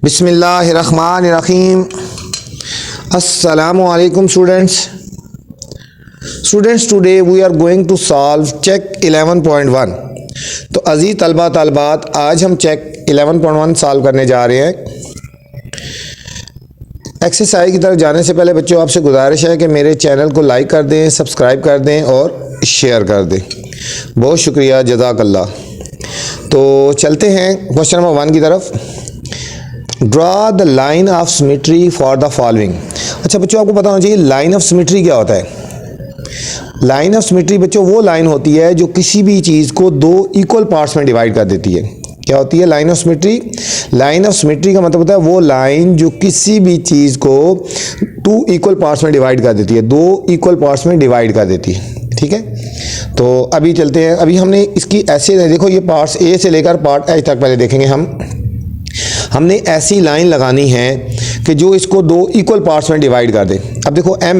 बिस्मिल्लाहिर्रहमानिर्रहीम। अस्सलामु अलैकुम students, today we are going to solve check 11.1। तो अजीज़ तलबा तलबात, आज हम चेक 11.1 सॉल्व करने जा रहे हैं। एक्सरसाइज की तरफ जाने से पहले बच्चों आपसे गुजारिश है कि मेरे चैनल को लाइक कर दें, सब्सक्राइब कर दें और शेयर कर दें। बहुत शुक्रिया, जज़ाकल्लाह। तो चलते हैं क्वेश्चन नंबर 1 की तरफ। Draw the line of symmetry for the following. अच्छा बच्चों, आपको पता होना चाहिए लाइन ऑफ सिमेट्री क्या होता है। लाइन ऑफ सिमेट्री बच्चों वो लाइन होती है जो किसी भी चीज़ को दो इक्वल पार्ट्स में डिवाइड कर देती है। क्या होती है line of symmetry? Line of symmetry का मतलब होता है वो लाइन जो किसी भी चीज़ को टू इक्वल पार्ट्स में डिवाइड कर देती है, दो इक्वल पार्ट्स में डिवाइड कर देती है। ठीक है, तो अभी चलते हैं। अभी हमने इसकी ऐसे देखो, ये पार्ट्स ए से लेकर पार्ट एच तक पहले देखेंगे। हमने ऐसी लाइन लगानी है कि जो इसको दो इक्वल पार्ट्स में डिवाइड कर दे। अब देखो एम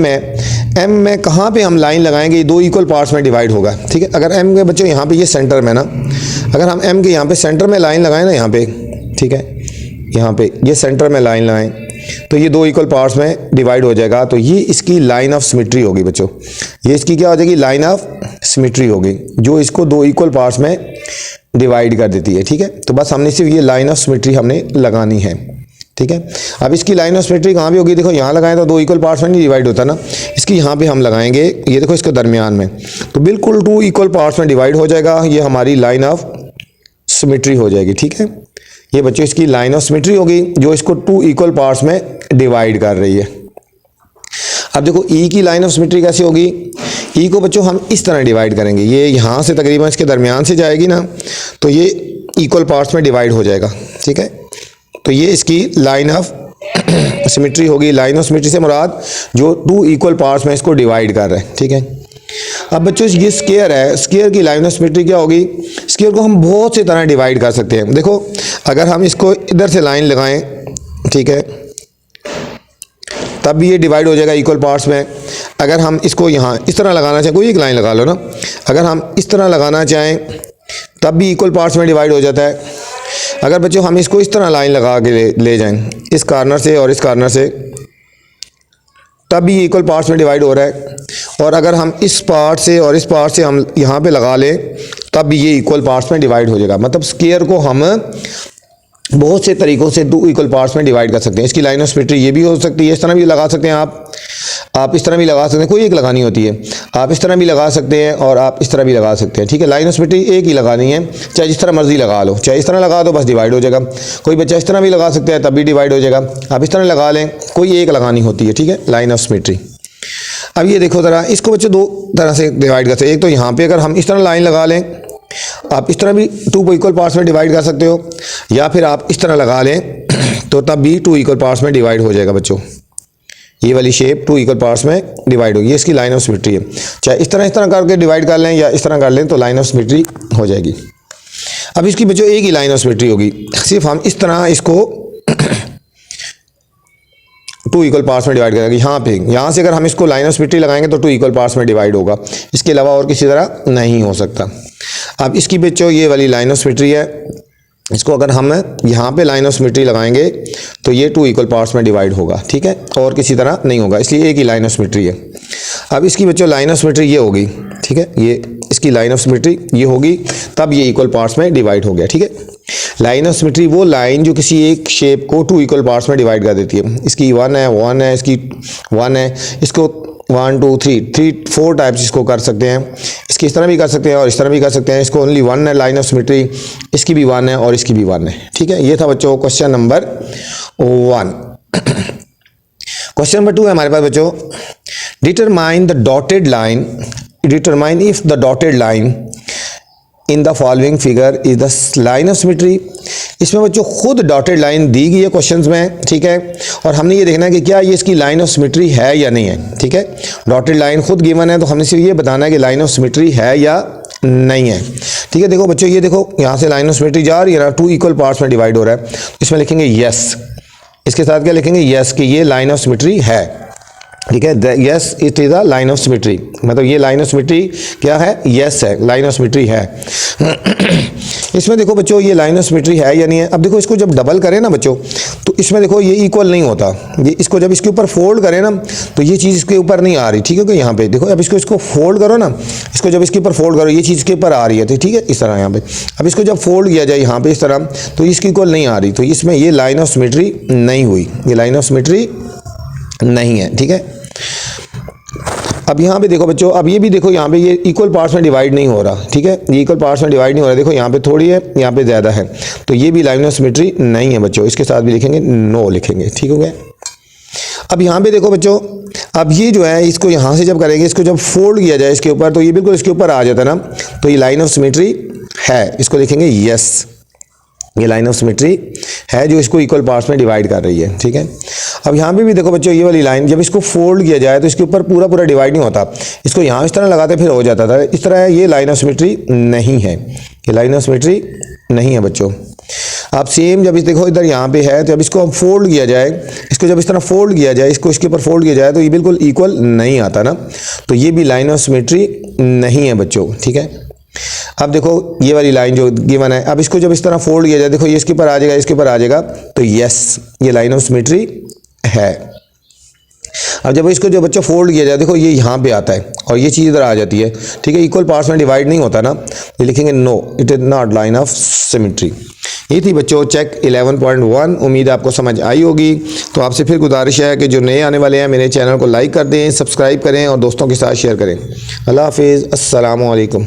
में कहाँ पे हम लाइन लगाएंगे, ये दो इक्वल पार्ट्स में डिवाइड होगा। ठीक है, अगर एम के बच्चों यहाँ पे ये सेंटर में ना, अगर हम एम के यहाँ पे सेंटर में लाइन लगाएं ना, यहाँ पे, ठीक है, यहाँ पे ये सेंटर में लाइन लगाएं तो ये दो इक्वल पार्ट्स में डिवाइड हो जाएगा। तो ये इसकी लाइन ऑफ सिमेट्री होगी बच्चों। ये इसकी क्या हो जाएगी? लाइन ऑफ सिमेट्री होगी जो इसको दो इक्वल पार्ट्स में डिवाइड कर देती है। ठीक है, तो बस हमने सिर्फ ये लाइन ऑफ सिमेट्री हमने लगानी है। ठीक है, अब इसकी लाइन ऑफ सिमेट्री कहाँ भी होगी? देखो यहाँ लगाएं तो दो इक्वल पार्ट्स में नहीं डिवाइड होता ना, इसकी यहाँ पे हम लगाएंगे, ये देखो इसके दरमियान में, तो बिल्कुल टू इक्वल पार्ट्स में डिवाइड हो जाएगा। ये हमारी लाइन ऑफ सिमेट्री हो जाएगी। ठीक है, ये बच्चों इसकी लाइन ऑफ सिमेट्री होगी जो इसको टू इक्वल पार्ट्स में डिवाइड कर रही है। अब देखो ई की लाइन ऑफ सिमेट्री कैसे होगी? ई को बच्चों हम इस तरह डिवाइड करेंगे, ये यहाँ से तकरीबन इसके दरमियान से जाएगी ना, तो ये इक्वल पार्ट्स में डिवाइड हो जाएगा। ठीक है, तो ये इसकी लाइन ऑफ सिमेट्री होगी। लाइन ऑफ सिमेट्री से मुराद जो टू इक्वल पार्ट्स में इसको डिवाइड कर रहे हैं। ठीक है, अब बच्चों ये स्क्वायर है, स्क्वायर की लाइन ऑफ सिमेट्री क्या होगी? स्क्वायर को हम बहुत से तरह डिवाइड कर सकते हैं। देखो अगर हम इसको इधर से लाइन लगाएं, ठीक है, तब भी ये डिवाइड हो जाएगा इक्वल पार्ट्स में। अगर हम इसको यहाँ इस तरह लगाना चाहें, कोई एक लाइन लगा लो ना, अगर हम इस तरह लगाना चाहें तब भी इक्वल पार्ट्स में डिवाइड हो जाता है। अगर बच्चों हम इसको इस तरह लाइन लगा के ले जाएं, इस कॉर्नर से और इस कॉर्नर से, तब भी इक्वल पार्ट्स में डिवाइड हो रहा है। और अगर हम इस पार्ट से और इस पार्ट से हम यहाँ पे लगा लें तब भी ये इक्वल पार्ट्स में डिवाइड हो जाएगा। मतलब स्क्वायर को हम बहुत से तरीक़ों से दो इक्वल पार्ट्स में डिवाइड कर सकते हैं। इसकी लाइन ऑफ सिमेट्री ये भी हो सकती है, इस तरह भी लगा सकते हैं आप इस तरह भी लगा सकते हैं, कोई एक लगानी होती है। आप इस तरह भी लगा सकते हैं और आप इस तरह भी लगा सकते हैं। ठीक है, लाइन ऑफ सिमेट्री एक ही लगानी है, चाहे जिस तरह मर्जी लगा लो, चाहे इस तरह लगा दो बस डिवाइड हो जाएगा। कोई बच्चा इस तरह भी लगा सकता है तब भी डिवाइड हो जाएगा। आप इस तरह लगा लें, कोई एक लगानी होती है। ठीक है, लाइन ऑफ सिमेट्री। अब ये देखो ज़रा, इसको बच्चे दो तरह से डिवाइड कर सकते हैं। एक तो यहाँ पे अगर हम इस तरह लाइन लगा लें, आप इस तरह भी टू इक्वल पार्ट्स में डिवाइड कर सकते हो, या फिर आप इस तरह लगा लें तो तब भी टू इक्वल पार्ट्स में डिवाइड हो जाएगा बच्चों। ये वाली शेप टू इक्वल पार्ट्स में डिवाइड होगी, ये इसकी लाइन ऑफ सिमेट्री है। चाहे इस तरह करके डिवाइड कर लें या इस तरह कर लें तो लाइन ऑफ सिमेट्री हो जाएगी। अब इसकी बच्चों एक ही लाइन ऑफ सिमेट्री होगी, सिर्फ हम इस तरह इसको टू इक्वल पार्ट्स में डिवाइड करेंगे। यहाँ से अगर हम इसको लाइन ऑफ सिमेट्री लगाएंगे तो टू इक्वल पार्ट्स में डिवाइड होगा, इसके अलावा और किसी तरह नहीं हो सकता। अब इसकी बच्चों ये वाली लाइन ऑफ सिमेट्री है, इसको अगर हम यहाँ पे लाइन ऑफ सिमेट्री लगाएंगे तो ये टू इक्वल पार्ट्स में डिवाइड होगा। ठीक है, और किसी तरह नहीं होगा, इसलिए एक ही लाइन ऑफ सिमेट्री है। अब इसकी बच्चों लाइन ऑफ सिमेट्री ये होगी। ठीक है, ये इसकी लाइन ऑफ सिमेट्री ये होगी, तब ये इक्वल पार्ट्स में डिवाइड हो गया। ठीक है, लाइन ऑफ सिमेट्री वो लाइन जो किसी एक शेप को टू इक्वल पार्ट्स में डिवाइड कर देती है। इसकी वन है, इसकी वन है, इसको 1 2 3 4 टाइप्स इसको कर सकते हैं। इसकी इस तरह भी कर सकते हैं और इस तरह भी कर सकते हैं। इसको ओनली वन है लाइन ऑफ सिमेट्री, इसकी भी वन है और इसकी भी वन है। ठीक है, ये था बच्चों क्वेश्चन नंबर 1। क्वेश्चन नंबर 2 है हमारे पास बच्चों, determine if the dotted line in the following figure is the line of symmetry. इसमें बच्चों खुद डॉटेड लाइन दी गई है क्वेश्चंस में। ठीक है, और हमने ये देखना है कि क्या ये इसकी लाइन ऑफ सिमेट्री है या नहीं है। ठीक है, डॉटेड लाइन खुद गिवन है तो हमने सिर्फ ये बताना है कि लाइन ऑफ सिमेट्री है या नहीं है। ठीक है, देखो बच्चों, ये देखो यहाँ से लाइन ऑफ सिमेट्री जा रही है ना, टू इक्वल पार्ट्स में डिवाइड हो रहा है, इसमें लिखेंगे यस। इसके साथ क्या लिखेंगे? यस, कि ये लाइन ऑफ सिमेट्री है। ठीक है, yes it is a line of symmetry, मतलब ये लाइन ऑफ सिमेट्री क्या है? यस है, लाइन ऑफ सिमेट्री है। इसमें देखो बच्चों ये लाइन ऑफ सिमेट्री है या नहीं है। अब देखो इसको जब डबल करें ना बच्चों, तो इसमें देखो ये इक्वल नहीं होता। ये इसको जब इसके ऊपर फोल्ड करें ना, तो ये चीज़ इसके ऊपर नहीं आ रही, ठीक है। कि यहाँ पे देखो, अब इसको फोल्ड करो ना, इसको जब इसके ऊपर फोल्ड करो, ये चीज़ इसके ऊपर आ रही है, तो ठीक है, इस तरह यहाँ पे। अब इसको जब फोल्ड किया जाए यहाँ पे इस तरह, तो इसकी इक्वल नहीं आ रही, तो इसमें ये लाइन ऑफ सिमेट्री नहीं हुई, ये लाइन ऑफ सिमेट्री नहीं है, ठीक है। अब यहाँ पे देखो बच्चों, अब ये भी देखो, यहाँ पे ये इक्वल पार्ट्स में डिवाइड नहीं हो रहा, ठीक है। ये इक्वल पार्ट्स में डिवाइड नहीं हो रहा, देखो यहाँ पे थोड़ी है, यहाँ पे ज़्यादा है, तो ये भी लाइन ऑफ सिमेट्री नहीं है बच्चों। इसके साथ भी लिखेंगे नो लिखेंगे, ठीक हो गया। अब यहाँ पे देखो बच्चों, अब ये जो है इसको यहाँ से जब करेंगे, इसको जब फोल्ड किया जाए इसके ऊपर, तो ये बिल्कुल इसके ऊपर आ जाता है ना, तो ये लाइन ऑफ सिमेट्री है, इसको लिखेंगे यस, ये लाइन ऑफ सिमेट्री है जो इसको इक्वल पार्ट्स में डिवाइड कर रही है, ठीक है। अब यहाँ पे भी देखो बच्चों, ये वाली लाइन जब इसको फोल्ड किया जाए तो इसके ऊपर पूरा पूरा डिवाइड नहीं होता, इसको यहाँ इस तरह लगाते फिर हो जाता था, इस तरह है, ये लाइन ऑफ सिमेट्री नहीं है, ये लाइन ऑफ सिमेट्री नहीं है बच्चों। आप सेम जब इस देखो इधर यहाँ पे है, तो जब इसको फोल्ड किया जाए, इसको जब इस तरह फोल्ड किया जाए, इसको इसके ऊपर फोल्ड किया जाए, तो ये बिल्कुल इक्वल नहीं आता ना, तो ये भी लाइन ऑफ सिमेट्री नहीं है बच्चों, ठीक है। अब देखो ये वाली लाइन जो गिवन है, अब इसको जब इस तरह फोल्ड किया जाए, देखो ये इसके ऊपर आ जाएगा, इसके ऊपर आ जाएगा, तो यस, ये लाइन ऑफ सिमेट्री है। अब जब इसको जो बच्चा फोल्ड किया जाए, देखो ये यहाँ पे आता है और ये चीज़ इधर आ जाती है, ठीक है, इक्वल पार्ट्स में डिवाइड नहीं होता ना, ये लिखेंगे no, it is not line of symmetry. ये थी बच्चों चेक 11.1। उम्मीद आपको समझ आई होगी। तो आपसे फिर गुजारिश है कि जो नए आने वाले हैं मेरे चैनल को लाइक कर दें, सब्सक्राइब करें और दोस्तों के साथ शेयर करें। अल्लाह हाफिज़, अस्सलामु अलैकुम।